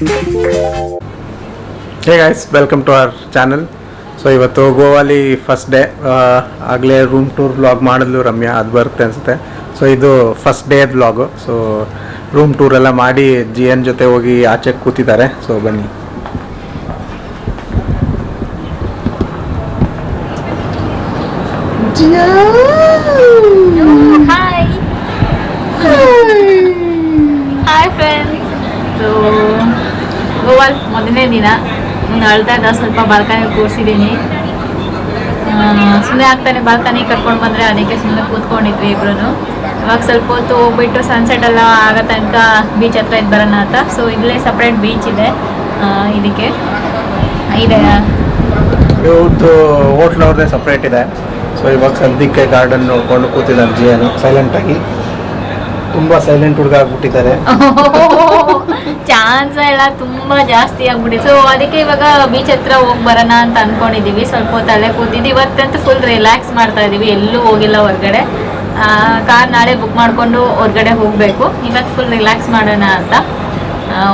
Hey guys, welcome to our channel. So ಇವತ್ತು ಗೋವಾಲಿ first day. ಆಗಲೇ room tour vlog ಮಾಡಿದ್ಲು ರಮ್ಯಾ, ಅದು ಬರುತ್ತೆ ಅನಿಸುತ್ತೆ. ಸೊ ಇದು first day vlog. So room tour ಎಲ್ಲ ಮಾಡಿ ಜಿಯನ್ ಜೊತೆ ಹೋಗಿ ಆಚೆ ಕೂತಿದ್ದಾರೆ. ಸೊ ಬನ್ನಿ. Hi friends. ಸೊ ಗೋವಾಲ್ ಮೊದಲನೇ ದಿನ ನಾನು ಅಳ್ತಾ ಇದ್ದ, ಸ್ವಲ್ಪ ಬಾಲ್ಕನಿ ಕೂರಿಸಿದ್ದೀನಿ. ಸುಮ್ಮನೆ ಆಗ್ತಾನೆ ಬಾಲ್ಕನಿ ಕರ್ಕೊಂಡು ಬಂದರೆ ಅದಕ್ಕೆ ಸುಮ್ಮನೆ ಕೂತ್ಕೊಂಡಿದ್ವಿ ಇಬ್ರು. ಇವಾಗ ಸ್ವಲ್ಪ ಹೊತ್ತು ಹೋಗ್ಬಿಟ್ಟು ಸನ್ಸೆಟ್ ಎಲ್ಲ ಆಗೋ ತನಕ ಬೀಚ್ ಹತ್ರ ಇದ್ದು ಬರೋಣ ಅಂತ. ಸೊ ಇಲ್ಲೇ ಸಪ್ರೇಟ್ ಬೀಚ್ ಇದೆ. ಇದಕ್ಕೆ ಇವತ್ತು ಹೋಟ್ಲ್ ಅವ್ರದ್ದೇ ಸಪ್ರೇಟ್ ಇದೆ. ಸೊ ಇವಾಗ ಸದ್ಯಕ್ಕೆ ಗಾರ್ಡನ್ ನೋಡ್ಕೊಂಡು ಕೂತಿದ್ದಾರೆ ಜಿಯನು ಸೈಲೆಂಟಾಗಿ. ತುಂಬ ಸೈಲೆಂಟ್ ಹುಡುಗ ಆಗ್ಬಿಟ್ಟಿದ್ದಾರೆ. ಚಾನ್ಸ್ ಎಲ್ಲ ತುಂಬ ಜಾಸ್ತಿ ಆಗ್ಬಿಟ್ಟಿದೆ. ಸೊ ಅದಕ್ಕೆ ಇವಾಗ ಬೀಚ್ ಹತ್ರ ಹೋಗಿ ಬರೋಣ ಅಂತ ಅನ್ಕೊಂಡಿದೀವಿ. ಸ್ವಲ್ಪ ಹೊತ್ತು ಅಲ್ಲೇ ಕೂತಿದ್ವಿ. ಇವತ್ತಂತೂ ಫುಲ್ ರಿಲ್ಯಾಕ್ಸ್ ಮಾಡ್ತಾ ಇದೀವಿ, ಎಲ್ಲೂ ಹೋಗಿಲ್ಲ ಹೊರಗಡೆ. ಕಾರ್ ನಾಳೆ ಬುಕ್ ಮಾಡಿಕೊಂಡು ಹೊರಗಡೆ ಹೋಗಬೇಕು. ಇವತ್ತು ಫುಲ್ ರಿಲ್ಯಾಕ್ಸ್ ಮಾಡೋಣ ಅಂತ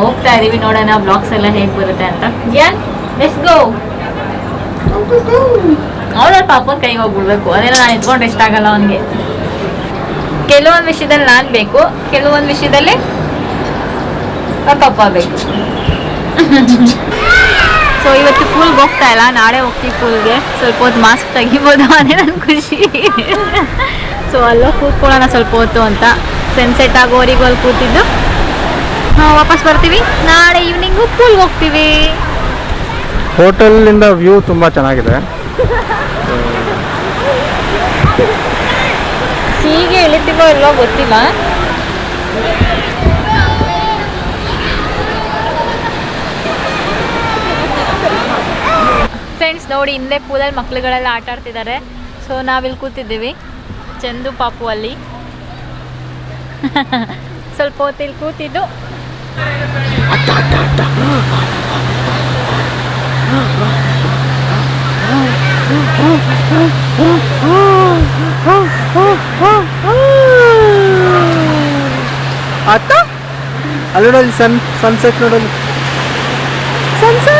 ಹೋಗ್ತಾ ಇದೀವಿ. ನೋಡೋಣ ಬ್ಲಾಗ್ಸ್ ಎಲ್ಲ ಹೇಗೆ ಬರುತ್ತೆ ಅಂತ. ಯಾನ್ ಲೆಟ್ಸ್ ಗೋ. ಅವಳ ಪಾಪನ ಕೈಗೆ ಹೋಗ್ಬಿಡ್ಬೇಕು, ಅದೆಲ್ಲ ನಾನು ಎತ್ಕೊಂಡು ಇಷ್ಟ ಆಗಲ್ಲ ಅವನಿಗೆ. ಕೆಲವೊಂದು ವಿಷಯದಲ್ಲಿ ನಾನು ಬೇಕು, ಕೆಲವೊಂದು ವಿಷಯದಲ್ಲಿ ಪಪ್ಪ ಬೇಕು. ಸೊ ಇವತ್ತು ಪೂಲ್ಗೆ ಹೋಗ್ತಾ ಇಲ್ಲ, ನಾಳೆ ಹೋಗ್ತೀವಿ ಪೂಲ್ಗೆ. ಸ್ವಲ್ಪ ಹೊತ್ತು ಮಾಸ್ಕ್ ತೆಗಿಬೋದು, ಅದೇ ನನ್ನ ಖುಷಿ. ಸೊ ಅಲ್ಲೋ ಕೂತ್ಕೊಳ್ಳೋಣ ಸ್ವಲ್ಪ ಹೊತ್ತು ಅಂತ. ಸನ್ಸೆಟ್ ಆಗೋವರೆಗೂ ಅಲ್ಲಿ ಕೂತಿದ್ದು ವಾಪಸ್ ಬರ್ತೀವಿ. ನಾಳೆ ಈವ್ನಿಂಗು ಪೂಲ್ಗೆ ಹೋಗ್ತೀವಿ. ಹೋಟೆಲಿಂದ ವ್ಯೂ ತುಂಬ ಚೆನ್ನಾಗಿದೆ. ಹೀಗೆ ಇಳಿತೀವೋ ಇಲ್ಲೋ ಗೊತ್ತಿಲ್ಲ. ಫ್ರೆಂಡ್ಸ್ ನೋಡಿ, ಹಿಂದೆ ಪೂಲಲ್ಲಿ ಮಕ್ಳುಗಳೆಲ್ಲ ಆಟ ಆಡ್ತಿದ್ದಾರೆ. ಸೊ ನಾವಿಲ್ಲಿ ಕೂತಿದ್ದೀವಿ, ಚಂದು ಪಾಪು ಅಲ್ಲಿ. ಸ್ವಲ್ಪ ಹೊತ್ತು ಇಲ್ಲಿ ಕೂತಿದ್ದು ಆತ ಅಲ್ಲಿ ನೋಡೋದು ಸನ್ಸೆಟ್ ನೋಡೋದು. ಸನ್ಸೆಟ್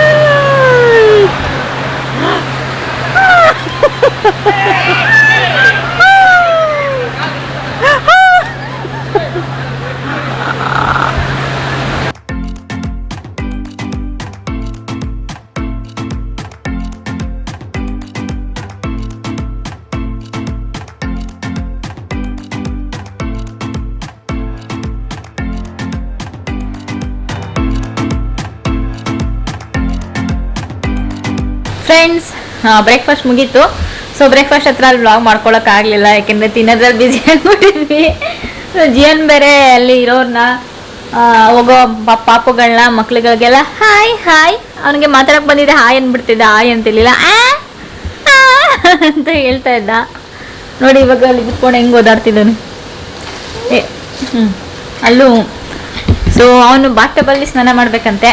ಫ್ರೆಂಡ್ಸ್, ಬ್ರೇಕ್ಫಾಸ್ಟ್ ಮುಗೀತು. ಸೊ ಬ್ರೇಕ್ಫಾಸ್ಟ್ ಹತ್ರ ಅಲ್ಲಿ ವ್ಲಾಗ್ ಮಾಡ್ಕೊಳಕ್ಕಾಗಲಿಲ್ಲ, ಯಾಕೆಂದರೆ ತಿನ್ನೋದ್ರಲ್ಲಿ ಬ್ಯುಸಿ ಆಗ್ಬಿಟ್ಟಿದ್ವಿ. ಸೊ ಜಿಯನ್ ಬೇರೆ ಅಲ್ಲಿ ಇರೋರನ್ನ ಹೋಗೋ ಪಾಪುಗಳನ್ನ ಮಕ್ಳುಗಳಿಗೆಲ್ಲ ಹಾಯ್ ಹಾಯ್, ಅವನಿಗೆ ಮಾತಾಡೋಕೆ ಬಂದಿದ್ದೆ ಹಾಯ್ ಅಂದ್ಬಿಡ್ತಿದ್ದ. ಹಾಯ್ ಅಂತಿರ್ಲಿಲ್ಲ, ಅಂತ ಹೇಳ್ತಾ ಇದ್ದ. ನೋಡಿ ಇವಾಗ ಅಲ್ಲಿ ಬಿಟ್ಕೊಂಡು ಹೆಂಗೆ ಓದಾಡ್ತಿದ್ದಾನೆ. ಅಲ್ಲೂ ಸೊ ಅವನು ಬಾತ್ಟಬಲ್ಲಿ ಸ್ನಾನ ಮಾಡಬೇಕಂತೆ.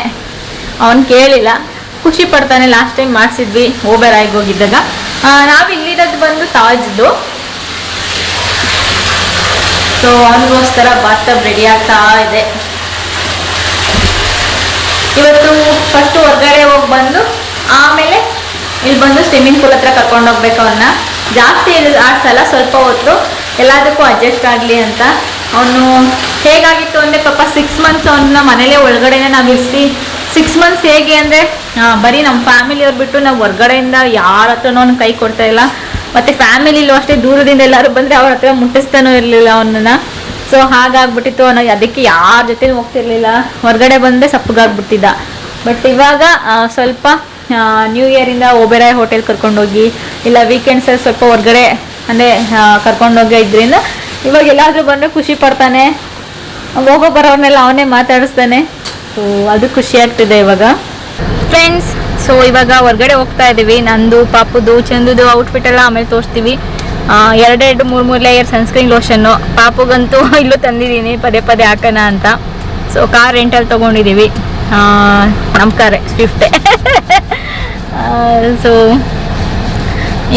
ಅವನು ಕೇಳಿಲ್ಲ, ಖುಷಿ ಪಡ್ತಾನೆ. ಲಾಸ್ಟ್ ಟೈಮ್ ಮಾಡಿಸಿದ್ವಿ ಓಬೆರಾಯ್ಗೆ ಹೋಗಿದ್ದಾಗ. ನಾವು ಇಲ್ಲಿರೋದು ಬಂದು ತಾಜ್ದು. ಸೊ ಅವನಿಗೋಸ್ಕರ ಬಾತ್ಟಬ್ ರೆಡಿ ಆಗ್ತಾ ಇದೆ. ಇವತ್ತು ಫಸ್ಟು ಹೊರಗಡೆ ಹೋಗಿ ಬಂದು ಆಮೇಲೆ ಇಲ್ಲಿ ಬಂದು ಸ್ವಿಮ್ಮಿಂಗ್ ಪೂಲ್ ಹತ್ರ ಕರ್ಕೊಂಡು ಹೋಗ್ಬೇಕು ಅವನ್ನ. ಜಾಸ್ತಿ ಆಡ್ಸಲ್ಲ, ಸ್ವಲ್ಪ ಹೊತ್ತು ಎಲ್ಲದಕ್ಕೂ ಅಡ್ಜಸ್ಟ್ ಆಗಲಿ ಅಂತ. ಅವನು ಹೇಗಾಗಿತ್ತು ಅಂದರೆ ಪಾಪ 6 months ಅವನ್ನ ಮನೇಲೇ ಒಳಗಡೆನೆ ನಾವು ಇರಿಸಿ. 6 months ಹೇಗೆ ಅಂದರೆ ಬರೀ ನಮ್ಮ ಫ್ಯಾಮಿಲಿಯವ್ರು ಬಿಟ್ಟು ನಾವು ಹೊರ್ಗಡೆಯಿಂದ ಯಾರ ಹತ್ರನೂ ಅವ್ನು ಕೈ ಕೊಡ್ತಾ ಇಲ್ಲ. ಮತ್ತು ಫ್ಯಾಮಿಲಿಲೂ ಅಷ್ಟೇ, ದೂರದಿಂದ ಎಲ್ಲರೂ ಬಂದರೆ ಅವ್ರ ಹತ್ರ ಮುಟ್ಟಿಸ್ತಾನೂ ಇರಲಿಲ್ಲ ಅವನನ್ನು. ಸೊ ಹಾಗಾಗ್ಬಿಟ್ಟಿತ್ತು. ಅವನು ಅದಕ್ಕೆ ಯಾರ ಜೊತೆ ಹೋಗ್ತಿರ್ಲಿಲ್ಲ, ಹೊರಗಡೆ ಬಂದರೆ ಸಪ್ಪಗಾಗ್ಬಿಟ್ಟಿದ್ದ. ಬಟ್ ಇವಾಗ ಸ್ವಲ್ಪ ನ್ಯೂ ಇಯರಿಂದ ಓಬೆರಾಯ್ ಹೋಟೆಲ್ ಕರ್ಕೊಂಡೋಗಿ, ಇಲ್ಲ ವೀಕೆಂಡ್ಸಲ್ಲಿ ಸ್ವಲ್ಪ ಹೊರಗಡೆ ಅಂದರೆ ಕರ್ಕೊಂಡೋಗಿ ಇದ್ರಿಂದ ಇವಾಗ ಎಲ್ಲಾದರೂ ಬಂದರೆ ಖುಷಿ ಪಡ್ತಾನೆ. ಹೋಗೋ ಬರೋರ್ನೆಲ್ಲ ಅವನೇ ಮಾತಾಡಿಸ್ತಾನೆ. ಸೊ ಅದು ಖುಷಿ ಆಗ್ತಿದೆ ಇವಾಗ. ಫ್ರೆಂಡ್ಸ್, ಸೊ ಇವಾಗ ಹೊರಗಡೆ ಹೋಗ್ತಾ ಇದ್ದೀವಿ. ನಂದು ಪಾಪುದು ಚಂದುದು ಔಟ್ಫಿಟ್ ಎಲ್ಲ ಆಮೇಲೆ ತೋರಿಸ್ತೀವಿ. 2-3 ಲೇಯರ್ ಸನ್ಸ್ಕ್ರೀನ್ ಲೋಷನ್ನು. ಪಾಪುಗಂತೂ ಇಲ್ಲೂ ತಂದಿದ್ದೀನಿ ಪದೇ ಪದೇ ಹಾಕೋಣ ಅಂತ. ಸೊ ಕಾರ್ ರೆಂಟಲ್ಲಿ ತೊಗೊಂಡಿದ್ದೀವಿ. ನಮ್ಮ ಕಾರೇ ಸ್ವಿಫ್ಟೇ. ಸೊ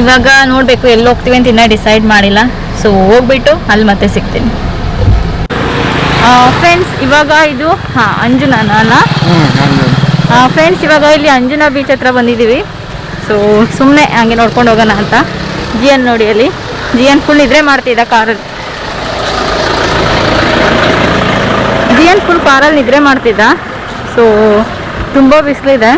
ಇವಾಗ ನೋಡಬೇಕು ಎಲ್ಲಿ ಹೋಗ್ತೀವಿ ಅಂತ ಇನ್ನೂ ಡಿಸೈಡ್ ಮಾಡಿಲ್ಲ. ಸೊ ಹೋಗ್ಬಿಟ್ಟು ಅಲ್ಲಿ ಮತ್ತೆ ಸಿಗ್ತೀನಿ. ಫ್ರೆಂಡ್ಸ್ ಇವಾಗ ಇದು ಅಂಜುನಾನ ಅಲ್ಲ ಫ್ರೆಂಡ್ಸ್ ಇವಾಗ ಇಲ್ಲಿ ಅಂಜುನಾ ಬೀಚ್ ಹತ್ರ ಬಂದಿದ್ದೀವಿ. ಸೊ ಸುಮ್ಮನೆ ಹಂಗೆ ನೋಡ್ಕೊಂಡು ಹೋಗೋಣ ಅಂತ. ಜಿಯನ್ ನೋಡಿ ಅಲ್ಲಿ ಜಿಯನ್ ಫುಲ್ ನಿದ್ರೆ ಮಾಡ್ತಿದ್ದ ಕಾರಲ್ಲಿ. ಜಿಯನ್ ಫುಲ್ ಕಾರಲ್ಲಿ ನಿದ್ರೆ ಮಾಡ್ತಿದ್ದ. ಸೊ ತುಂಬ ಬಿಸಿಲಿದೆ.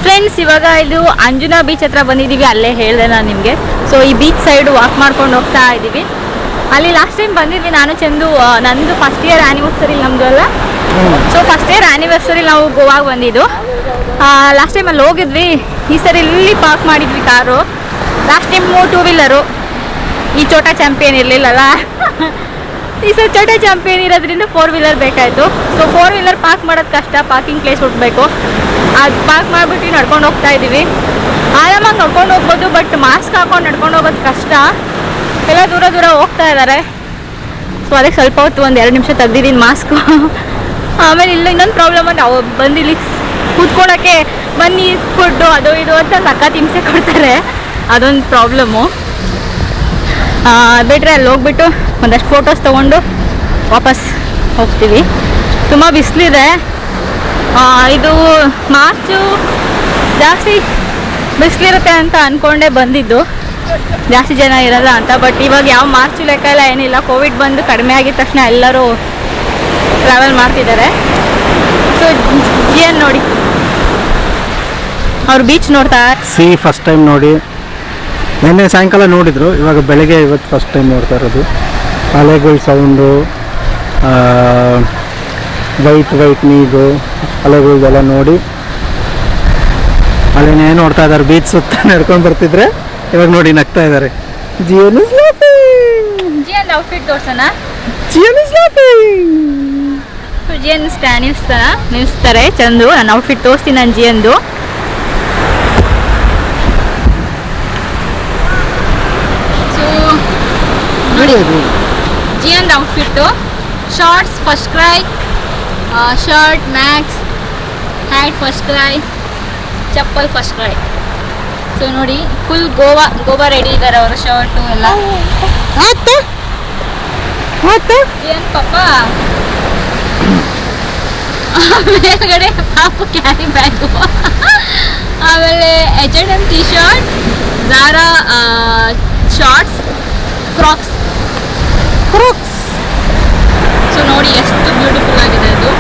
ಫ್ರೆಂಡ್ಸ್ ಇವಾಗ ಇದು ಅಂಜುನಾ ಬೀಚ್ ಹತ್ರ ಬಂದಿದ್ದೀವಿ. ಅಲ್ಲೇ ಹೇಳಿದೆ ನಾನು ನಿಮಗೆ. ಸೊ ಈ ಬೀಚ್ ಸೈಡ್ ವಾಕ್ ಮಾಡ್ಕೊಂಡು ಹೋಗ್ತಾ ಇದ್ದೀವಿ. ಅಲ್ಲಿ ಲಾಸ್ಟ್ ಟೈಮ್ ಬಂದಿದ್ವಿ ನಾನು ಚಂದು. ನಂದು ಫಸ್ಟ್ ಇಯರ್ ಆ್ಯನಿವರ್ಸರಿ ನಮ್ಮದು ಅಲ್ಲ. ಸೊ ಫಸ್ಟ್ ಇಯರ್ ಆ್ಯನಿವರ್ಸರಿ ನಾವು ಗೋವಾಗ ಬಂದಿದ್ದು. ಲಾಸ್ಟ್ ಟೈಮ್ ಅಲ್ಲಿ ಹೋಗಿದ್ವಿ. ಈ ಸರಿ ಇಲ್ಲಿ ಪಾರ್ಕ್ ಮಾಡಿದ್ವಿ ಕಾರು. Last time 2 wheeler. ಈ ಚೋಟಾ ಚಾಂಪಿಯನ್ ಇರಲಿಲ್ಲಲ್ಲ. ಈ ಸರಿ ಚೋಟಾ ಚಾಂಪಿಯನ್ ಇರೋದ್ರಿಂದ 4 ವೀಲರ್ ಬೇಕಾಯಿತು. ಸೊ 4 ವೀಲರ್ ಪಾರ್ಕ್ ಮಾಡೋದು ಕಷ್ಟ. ಪಾರ್ಕಿಂಗ್ ಪ್ಲೇಸ್ ಹುಡ್ಬೇಕು. ಅದು ಪಾರ್ಕ್ ಮಾಡಿಬಿಟ್ಟು ನಡ್ಕೊಂಡು ಹೋಗ್ತಾ ಇದ್ದೀವಿ. ಆರಾಮಾಗಿ ನಡ್ಕೊಂಡು ಹೋಗ್ಬೋದು. ಬಟ್ ಮಾಸ್ಕ್ ಹಾಕೊಂಡು ನಡ್ಕೊಂಡು ಹೋಗೋದು ಕಷ್ಟ. ಎಲ್ಲ ದೂರ ದೂರ ಹೋಗ್ತಾ ಇದ್ದಾರೆ. ಸೊ ಅದಕ್ಕೆ ಸ್ವಲ್ಪ ಹೊತ್ತು 1-2 ನಿಮಿಷ ತೆಗ್ದಿದ್ದೀನಿ ಮಾಸ್ಕು. ಆಮೇಲೆ ಇಲ್ಲ ಇನ್ನೊಂದು ಪ್ರಾಬ್ಲಮ್ ಅಂದರೆ ಅವ್ರು ಬಂದಿಲ್ಲಿ ಕೂತ್ಕೊಳ್ಳೋಕ್ಕೆ ಬನ್ನಿ ಫುಡ್ಡು ಅದು ಇದು ಅಂತ ಸಖತ್ ಹಿಂಸೆ ಕೊಡ್ತಾರೆ. ಅದೊಂದು ಪ್ರಾಬ್ಲಮ್ಮು. ಬಿಟ್ಟರೆ ಅಲ್ಲಿ ಹೋಗ್ಬಿಟ್ಟು ಒಂದಷ್ಟು ಫೋಟೋಸ್ ತೊಗೊಂಡು ವಾಪಸ್ ಹೋಗ್ತೀವಿ. ತುಂಬ ಬಿಸಿಲಿದೆ. ಇದು ಮಾರ್ಚು ಜಾಸ್ತಿ ಬಿಸಿಲಿರುತ್ತೆ ಅಂತ ಅಂದ್ಕೊಂಡೇ ಬಂದಿದ್ದು. ಜಾಸ್ತಿ ಜನ ಇರಲ್ಲ ಅಂತ. ಬಟ್ ಇವಾಗ ಯಾವ ಮಾರ್ಚು ಲೆಕ್ಕ ಎಲ್ಲ ಏನಿಲ್ಲ. ಕೋವಿಡ್ ಬಂದು ಕಡಿಮೆ ಆಗಿದ ತಕ್ಷಣ ಎಲ್ಲರೂ ಟ್ರಾವೆಲ್ ಮಾಡ್ತಿದ್ದಾರೆ. ಸೊ ಜಿಯನ್ ನೋಡಿ ಅವ್ರು ಬೀಚ್ ನೋಡ್ತಾ ಫಸ್ಟ್ ಟೈಮ್ ನೋಡಿ. ನಿನ್ನೆ ಸಾಯಂಕಾಲ ನೋಡಿದ್ರು. ಇವಾಗ ಬೆಳಗ್ಗೆ ಇವತ್ತು ಫಸ್ಟ್ ಟೈಮ್ ನೋಡ್ತಾ ಇರೋದು. ಅಲೆಗಳ ಸೌಂಡು, ವೈಟ್ ನೀರು, ಅಲೆಗಳೆಲ್ಲ ನೋಡಿ ಅಲ್ಲೇನೇ ನೋಡ್ತಾ ಇದ್ದಾರೆ. ಬೀಚ್ ಸುತ್ತ ನಡ್ಕೊಂಡು ಬರ್ತಿದ್ರೆ ಇವಾಗ ನೋಡಿ ನಗ್ತಾ ಇದ್ದಾರೆ. ಜಿಯನ್ ಔಟ್ಫಿಟ್ ತೋರ್ಸೋಣ. ಜಿಯನ್ ನಿಲ್ಲಿಸ್ತಾರೆ ಚಂದು. ನಾನು ಔಟ್ಫಿಟ್ ತೋರಿಸ್ತೀನಿ ನಾನು ಜಿಯನ್ದು. ಸೊ ನೋಡಿ Jiyan outfit. Shorts First Cry, shirt Max, hat First Cry, ಚಪ್ಪಲ್ ಫಸ್ಟ್ ಕ್ರೈ. ಸೊ ನೋಡಿ ಫುಲ್ ಗೋವಾ ರೆಡಿ ಇದ್ದಾರೆ ಅವರ ಶರ್ಟು ಎಲ್ಲ. ಜಿಯನ್ ಪಾಪ ಮೇಲ್ಗಡೆ ಪಾಪು ಕ್ಯಾರಿ ಬ್ಯಾಗು. ಆಮೇಲೆ H&M T shirt, Zara shorts, Crocs. So ನೋಡಿ ಎಷ್ಟು ಬ್ಯೂಟಿಫುಲ್ ಆಗಿದೆ ಅದು.